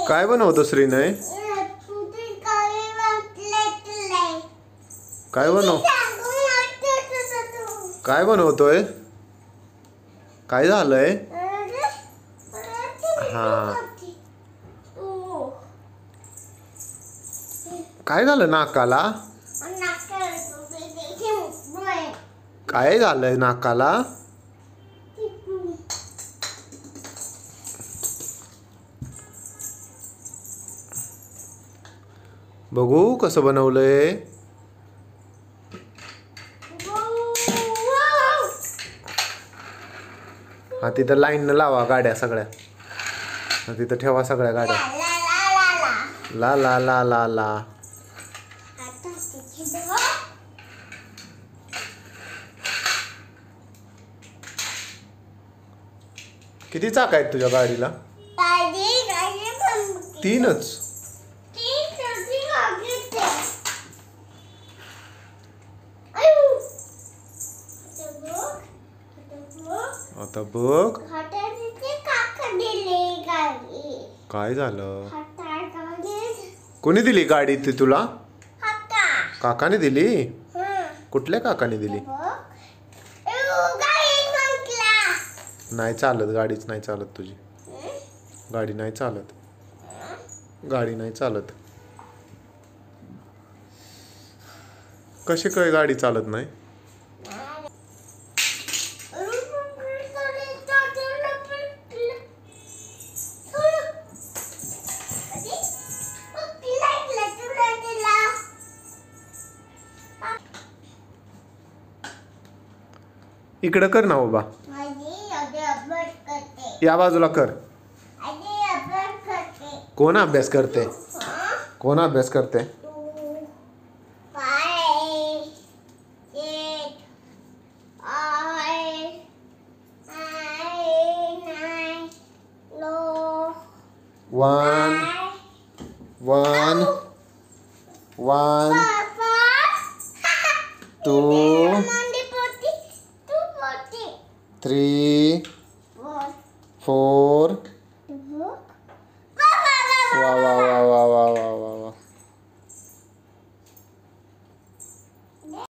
काय बनवतो श्रीनय? काय बनवतोय? काय झालंय? हा, काय झालं नाकाला? काय झालंय नाकाला? बघू कसं बनवलंय. हा, तिथं लाईन लावा गाड्या सगळ्या. तिथं ठेवा सगळ्या गाड्या. ला ला ला ला ला. किती चाक आहेत तुझ्या गाडीला? 3च. आता बघ काय झालं. कोणी दिली गाडी ती तुला? काकाने दिली? कुठल्या काकाने दिली? नाही चालत, गाडीच नाही चालत तुझी. गाडी नाही चालत, गाडी नाही चालत. कशी काय गाडी चालत नाही? इकडं कर ना बाबा. या बाजूला कर. कोण अभ्यास करते? कोण अभ्यास करते? वन 2 3 4